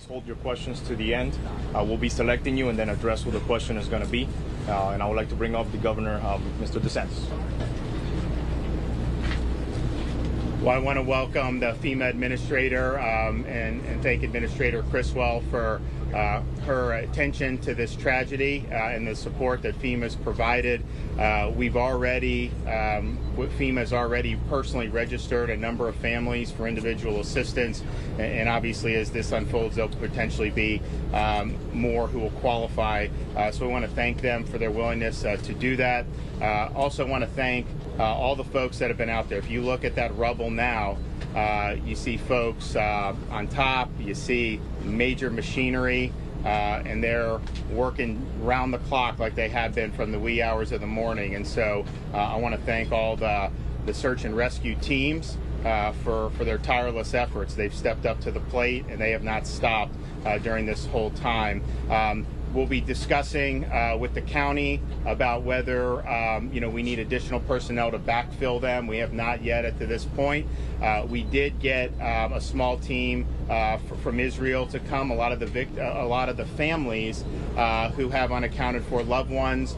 hold your questions to the end. We'll be selecting you and then address what the question is going to be. And I would like to bring up the Governor, Mr. DeSantis. Well, I want to welcome the FEMA administrator and thank Administrator Criswell for her attention to this tragedy and the support that FEMA's provided. FEMA's already personally registered a number of families for individual assistance, and obviously as this unfolds, there'll potentially be more who will qualify. So we want to thank them for their willingness to do that. Also want to thank all the folks that have been out there. If you look at that rubble now, you see folks on top, you see major machinery, and they're working round the clock like they have been from the wee hours of the morning. And so I want to thank all the search and rescue teams for their tireless efforts. They've stepped up to the plate and they have not stopped during this whole time. We'll be discussing with the county about whether we need additional personnel to backfill them. We have not yet at this point. We did get a small team from Israel to come. A lot of the families who have unaccounted for loved ones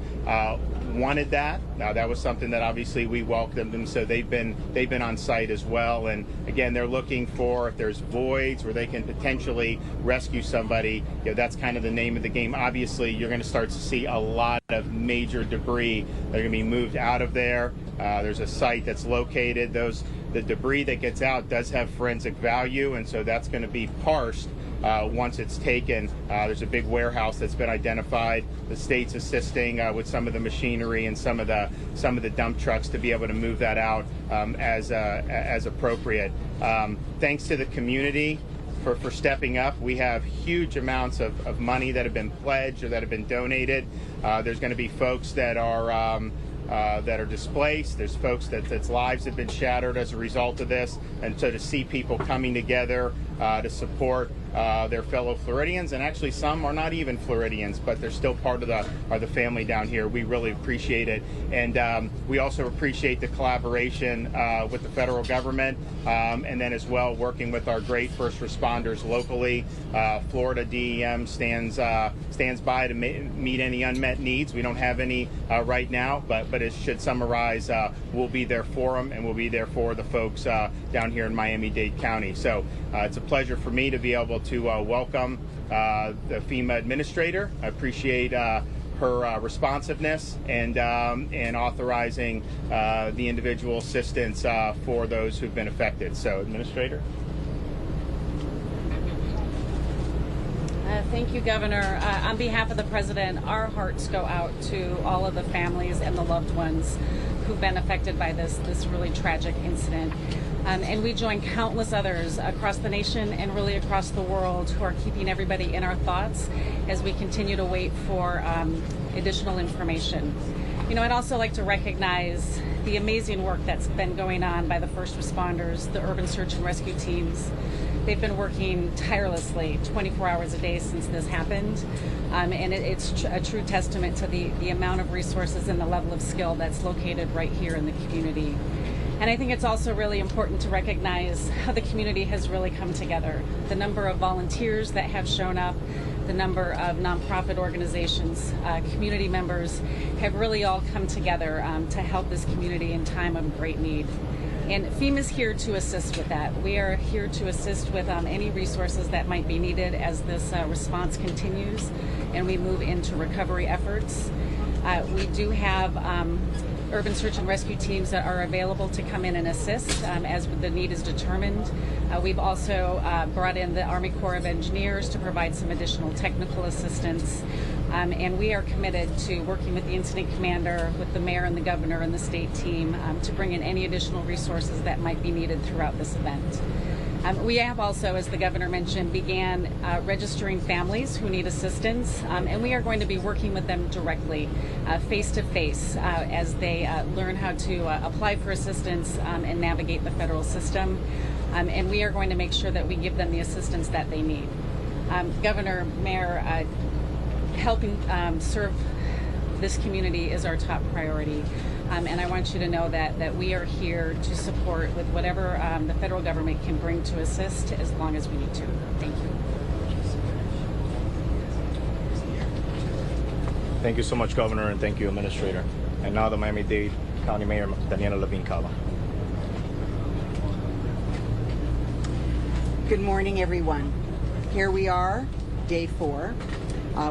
wanted that. Now that was something that obviously we welcomed them, so they've been on site as well. And again, they're looking for if there's voids where they can potentially rescue somebody. That's kind of the name of the game. Obviously, you're going to start to see a lot of major debris that are going to be moved out of there. There's a site that's located. The debris that gets out does have forensic value, and so that's going to be parsed once it's taken. There's a big warehouse that's been identified. The state's assisting with some of the machinery and some of the dump trucks to be able to move that out as appropriate. Thanks to the community for stepping up. We have huge amounts of money that have been pledged or that have been donated. There's going to be folks that are displaced. There's folks that's lives have been shattered as a result of this, and so to see people coming together to support their fellow Floridians, and actually some are not even Floridians, but they're still part of the family down here. We really appreciate it, and we also appreciate the collaboration with the federal government, and then as well working with our great first responders locally. Florida DEM stands by to meet any unmet needs. We don't have any right now, but it should summarize. We'll be there for them, and we'll be there for the folks down here in Miami-Dade County. So it's a pleasure for me to be able to welcome the FEMA administrator. I appreciate her responsiveness and authorizing the individual assistance for those who've been affected. So, Administrator. Thank you, Governor. On behalf of the President, our hearts go out to all of the families and the loved ones who've been affected by this really tragic incident. And we join countless others across the nation and really across the world who are keeping everybody in our thoughts as we continue to wait for additional information. I'd also like to recognize the amazing work that's been going on by the first responders, the urban search and rescue teams. They've been working tirelessly 24 hours a day since this happened, and it's a true testament to the amount of resources and the level of skill that's located right here in the community. And I think it's also really important to recognize how the community has really come together. The number of volunteers that have shown up, the number of nonprofit organizations, community members have really all come together to help this community in time of great need. And FEMA is here to assist with that. We are here to assist with any resources that might be needed as this response continues and we move into recovery efforts. We do have urban search and rescue teams that are available to come in and assist as the need is determined. We've also brought in the Army Corps of Engineers to provide some additional technical assistance. And we are committed to working with the incident commander, with the mayor and the governor and the state team to bring in any additional resources that might be needed throughout this event. We have also, as the governor mentioned, began registering families who need assistance, and we are going to be working with them directly, face-to-face, as they learn how to apply for assistance and navigate the federal system. And we are going to make sure that we give them the assistance that they need. Governor, Mayor, helping serve this community is our top priority. And I want you to know that we are here to support with whatever the federal government can bring to assist as long as we need to. Thank you. Thank you so much, Governor, and thank you, Administrator. And now the Miami-Dade County Mayor, Daniela LEVINE CAVA. Good morning, everyone. Here we are, day 4.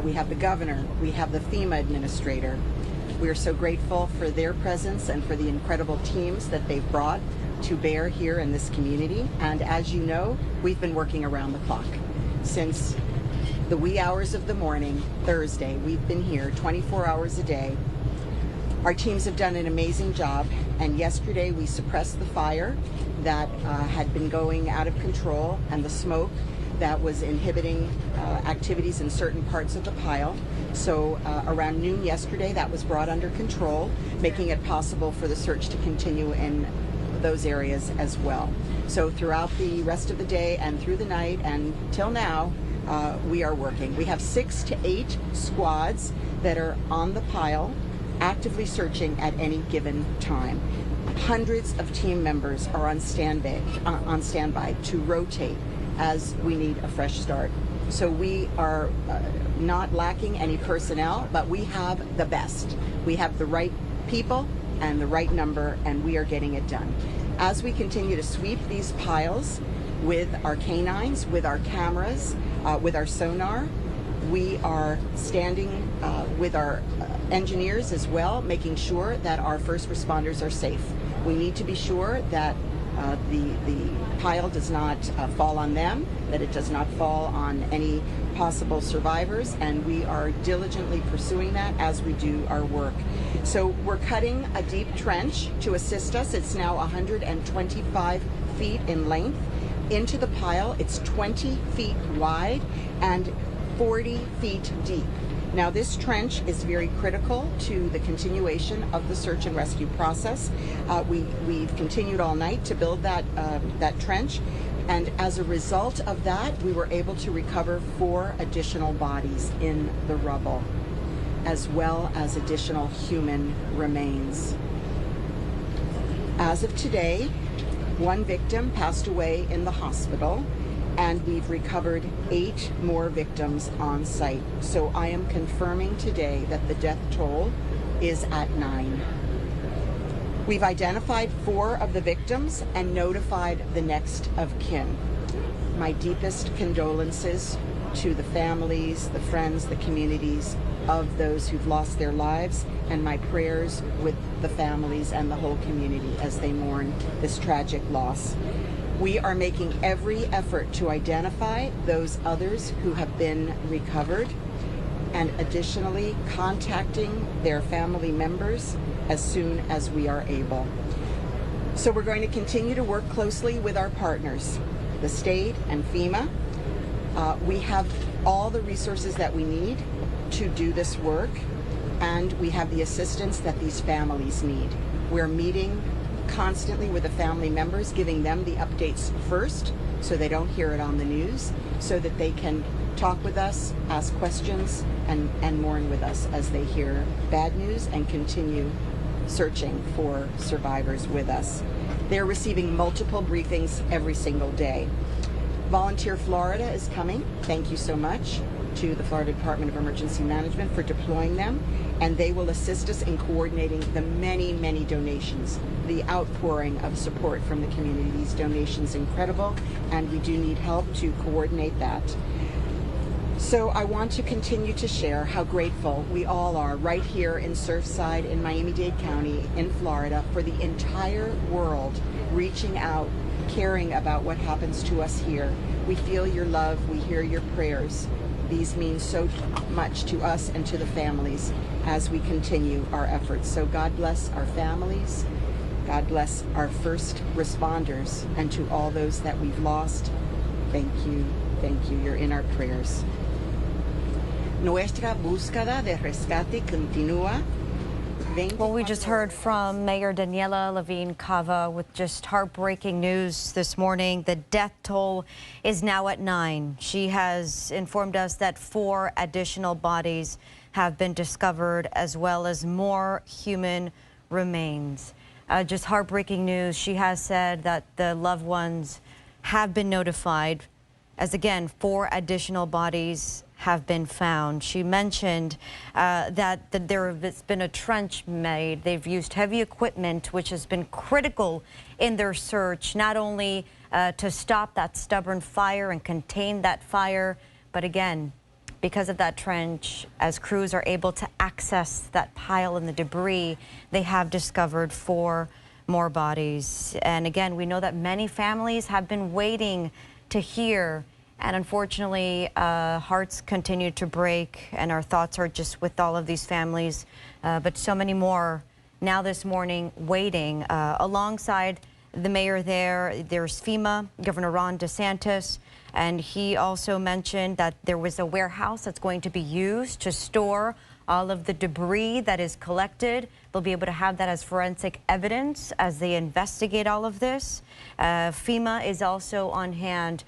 We have the governor, we have the FEMA administrator. We are so grateful for their presence and for the incredible teams that they've brought to bear here in this community. And as you know, we've been working around the clock. Since the wee hours of the morning, Thursday, we've been here 24 hours a day. Our teams have done an amazing job, and yesterday we suppressed the fire that had been going out of control and the smoke that was inhibiting activities in certain parts of the pile. So around noon yesterday, that was brought under control, making it possible for the search to continue in those areas as well. So throughout the rest of the day and through the night and till now, we are working. We have 6 to 8 squads that are on the pile, actively searching at any given time. Hundreds of team members are on standby to rotate as we need a fresh start. So we are not lacking any personnel, but we have the best. We have the right people and the right number, and we are getting it done. As we continue to sweep these piles with our canines, with our cameras, with our sonar, we are standing with our engineers as well, making sure that our first responders are safe. We need to be sure that the pile does not fall on them, that it does not fall on any possible survivors, and we are diligently pursuing that as we do our work. So we're cutting a deep trench to assist us. It's now 125 feet in length into the pile. It's 20 feet wide and 40 feet deep. Now, this trench is very critical to the continuation of the search and rescue process. We've continued all night to build that trench, and as a result of that, we were able to recover 4 additional bodies in the rubble, as well as additional human remains. As of today, 1 victim passed away in the hospital, and we've recovered 8 more victims on site. So I am confirming today that the death toll is at 9. We've identified 4 of the victims and notified the next of kin. My deepest condolences to the families, the friends, the communities of those who've lost their lives, and my prayers with the families and the whole community as they mourn this tragic loss. We are making every effort to identify those others who have been recovered, and additionally contacting their family members as soon as we are able. So we're going to continue to work closely with our partners, the state and FEMA. We have all the resources that we need to do this work, and we have the assistance that these families need. We're meeting constantly with the family members, giving them the updates first so they don't hear it on the news, so that they can talk with us, ask questions, and mourn with us as they hear bad news and continue searching for survivors with us. They're receiving multiple briefings every single day. Volunteer Florida is coming. Thank you so much to the Florida Department of Emergency Management for deploying them, and they will assist us in coordinating the many, many donations, the outpouring of support from the community. These donations incredible, and we do need help to coordinate that. So I want to continue to share how grateful we all are right here in Surfside in Miami-Dade County in Florida for the entire world reaching out, caring about what happens to us here. We feel your love, we hear your prayers. These mean so much to us and to the families as we continue our efforts. So God bless our families, God bless our first responders, and to all those that we've lost, thank you, you're in our prayers. Nuestra búsqueda de rescate continúa. Well, we just heard from Mayor Daniella LEVINE CAVA with just heartbreaking news this morning. The death toll is now at 9. She has informed us that 4 additional bodies have been discovered, as well as more human remains. Just heartbreaking news. She has said that the loved ones have been notified, as again, 4 additional bodies have been found. She mentioned that there has been a trench made. They've used heavy equipment, which has been critical in their search, not only to stop that stubborn fire and contain that fire, but again, because of that trench, as crews are able to access that pile and the debris, they have discovered 4 more bodies. And again, we know that many families have been waiting to hear, and unfortunately, hearts continue to break, and our thoughts are just with all of these families, but so many more now this morning waiting. Alongside the mayor there's FEMA, Governor Ron DeSantis, and he also mentioned that there was a warehouse that's going to be used to store all of the debris that is collected. They'll be able to have that as forensic evidence as they investigate all of this. FEMA is also on hand.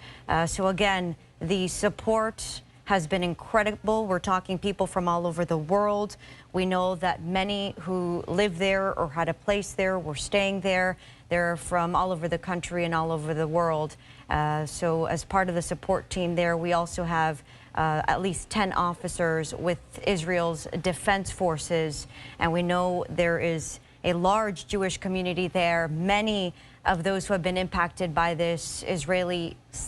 So again, the support has been incredible. We're talking people from all over the world. We know that many who live there or had a place there were staying there. They're from all over the country and all over the world. So as part of the support team there, we also have at least 10 officers with Israel's defense forces. And we know there is a large Jewish community there. Many of those who have been impacted by this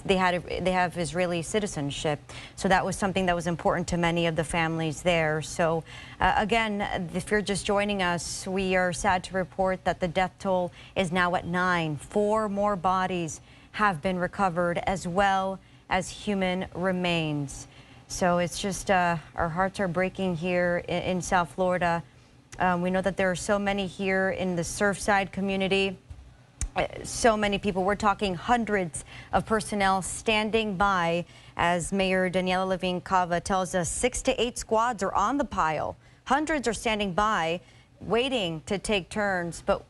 they have Israeli citizenship. So that was something that was important to many of the families there. So again, if you're just joining us, we are sad to report that the death toll is now at 9. 4 more bodies have been recovered, as well as human remains. So it's just our hearts are breaking here in South Florida. We know that there are so many here in the Surfside community. So many people. We're talking hundreds of personnel standing by, as Mayor Daniella Levine CAVA tells us. 6 to 8 squads are on the pile. Hundreds are standing by, waiting to take turns. But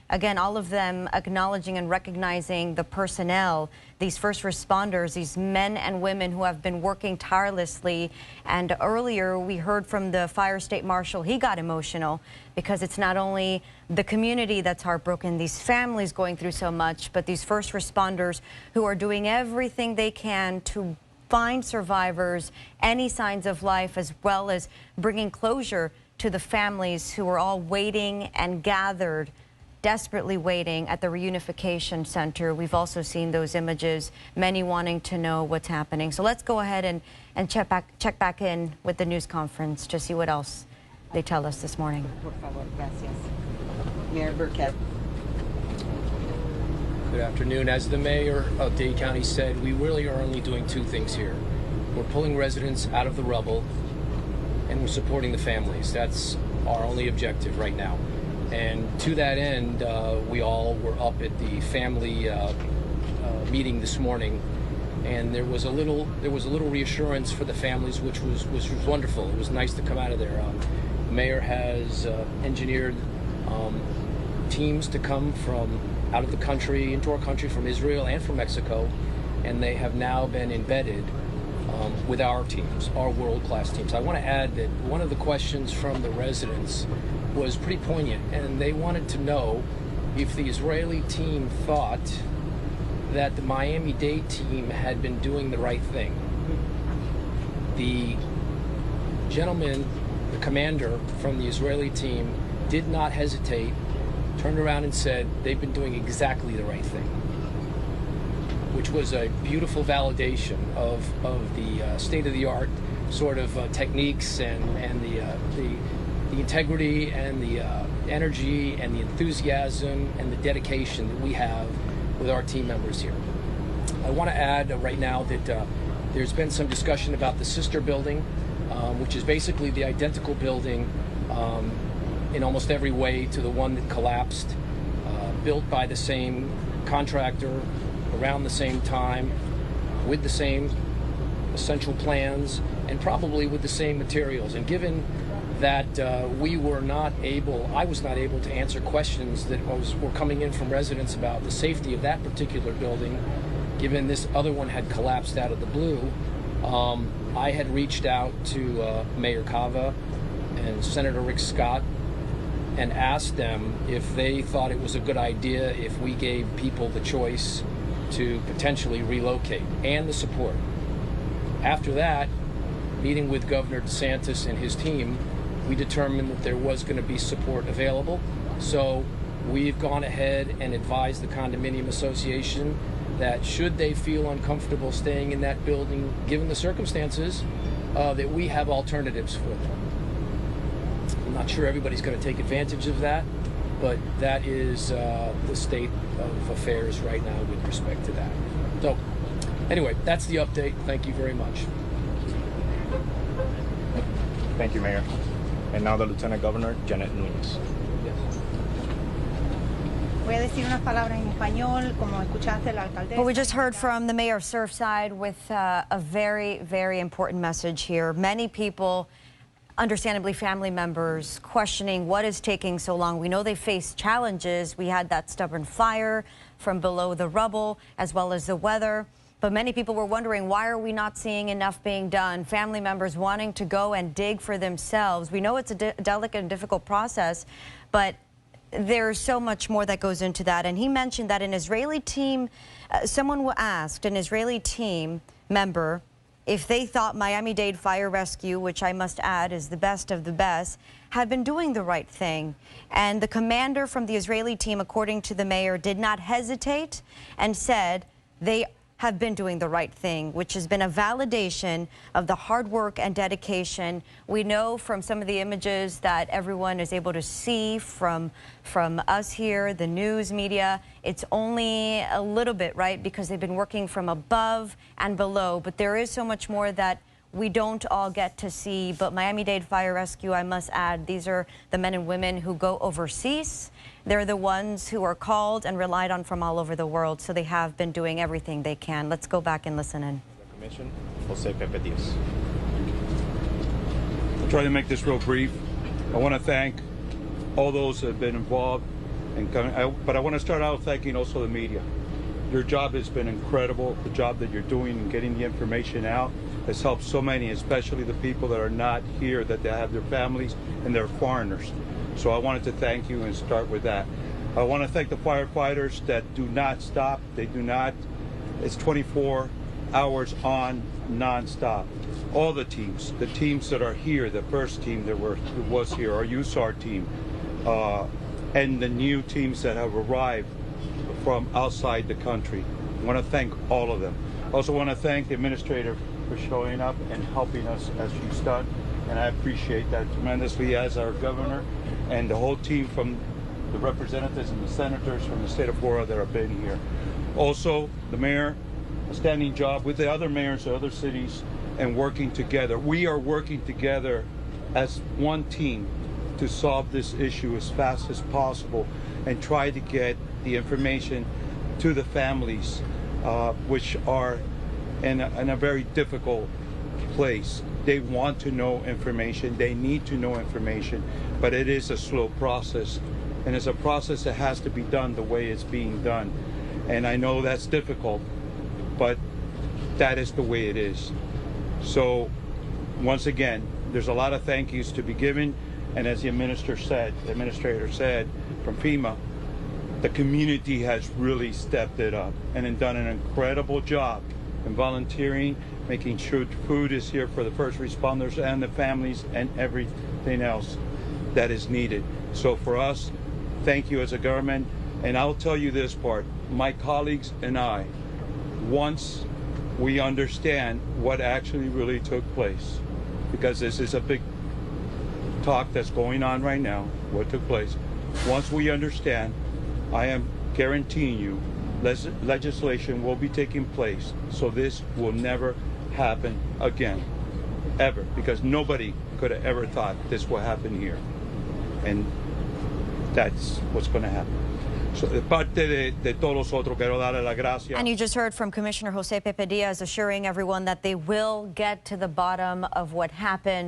again, all of them acknowledging and recognizing the personnel, these first responders, these men and women who have been working tirelessly. And earlier we heard from the fire state marshal. He got emotional because it's not only the community that's heartbroken, these families going through so much, but these first responders who are doing everything they can to find survivors, any signs of life, as well as bringing closure to the families who are all waiting and gathered, desperately waiting at the reunification center. We've also seen those images, many wanting to know what's happening. So let's go ahead and check back in with the news conference to see what else they tell us this morning. Mayor Burkett. Good afternoon. As the mayor of Dade County said, we really are only doing 2 things here. We're pulling residents out of the rubble, and we're supporting the families. That's our only objective right now. And to that end, we all were up at the family meeting this morning, and there was a little reassurance for the families, which was wonderful. It was nice to come out of there. The mayor has engineered teams to come from out of the country into our country, from Israel and from Mexico, and they have now been embedded with our teams, our world-class teams. I want to add that one of the questions from the residents was pretty poignant, and they wanted to know if the Israeli team thought that the Miami-Dade team had been doing the right thing. The gentleman, the commander from the Israeli team, did not hesitate, turned around and said they've been doing exactly the right thing, which was a beautiful validation of the state-of-the-art sort of techniques and the integrity and the energy and the enthusiasm and the dedication that we have with our team members here. I want to add right now that there's been some discussion about the sister building, which is basically the identical building in almost every way to the one that collapsed, built by the same contractor around the same time, with the same essential plans, and probably with the same materials. And given that I was not able to answer questions that were coming in from residents about the safety of that particular building, given this other one had collapsed out of the blue, I had reached out to Mayor CAVA and Senator Rick Scott and asked them if they thought it was a good idea if we gave people the choice to potentially relocate and the support. After that, meeting with Governor DeSantis and his team, we determined that there was going to be support available. So we've gone ahead and advised the condominium association that should they feel uncomfortable staying in that building, given the circumstances, that we have alternatives for them. I'm not sure everybody's going to take advantage of that, but that is the state of affairs right now with respect to that. So anyway, that's the update. Thank you very much. Thank you, Mayor. And now the Lieutenant Governor, Janet Núñez. Well, we just heard from the mayor of Surfside with a very, very important message here. Many people, understandably family members, questioning what is taking so long. We know they face challenges. We had that stubborn fire from below the rubble, as well as the weather. But many people were wondering, why are we not seeing enough being done? Family members wanting to go and dig for themselves. We know it's a delicate and difficult process, but there's so much more that goes into that. And he mentioned that an Israeli team, someone asked an Israeli team member if they thought Miami-Dade Fire Rescue, which I must add is the best of the best, had been doing the right thing. And the commander from the Israeli team, according to the mayor, did not hesitate and said they have been doing the right thing, which has been a validation of the hard work and dedication. We know from some of the images that everyone is able to see from us here, the news media, it's only a little bit, right? Because they've been working from above and below, but there is so much more that we don't all get to see. But Miami-Dade Fire Rescue, I must add, these are the men and women who go overseas. They're the ones who are called and relied on from all over the world, so they have been doing everything they can. Let's go back and listen in. Commission, Jose Pepe Diaz. I'll try to make this real brief. I want to thank all those that have been involved, but I want to start out thanking also the media. Your job has been incredible. The job that you're doing in getting the information out has helped so many, especially the people that are not here, that they have their families and they're foreigners. So I wanted to thank you and start with that. I want to thank the firefighters that do not stop. They do not. It's 24 hours on, non-stop. All the teams that are here, the first team that was here, our USAR team, and the new teams that have arrived from outside the country. I want to thank all of them. I also want to thank the administrator for showing up and helping us as she's done, and I appreciate that tremendously, as our governor and the whole team from the representatives and the senators from the state of Florida that have been here. Also, the mayor, a standing job with the other mayors of other cities and working together. We are working together as one team to solve this issue as fast as possible and try to get the information to the families, which are in a very difficult place. They want to know information, they need to know information, but it is a slow process, and it's a process that has to be done the way it's being done. And I know that's difficult, but that is the way it is. So once again, there's a lot of thank yous to be given, and as the administrator said from FEMA, the community has really stepped it up and done an incredible job in volunteering, making sure food is here for the first responders and the families and everything else that is needed. So for us, thank you as a government. And I'll tell you this part, my colleagues and I, once we understand what actually really took place, because this is a big talk that's going on right now, what took place, once we understand, I am guaranteeing you legislation will be taking place, so this will never happen again, ever, because nobody could have ever thought this will happen here, and that's what's going to happen. So, de parte de todos nosotros, quiero darle las gracias. And you just heard from Commissioner Jose Pepe Diaz assuring everyone that they will get to the bottom of what happened.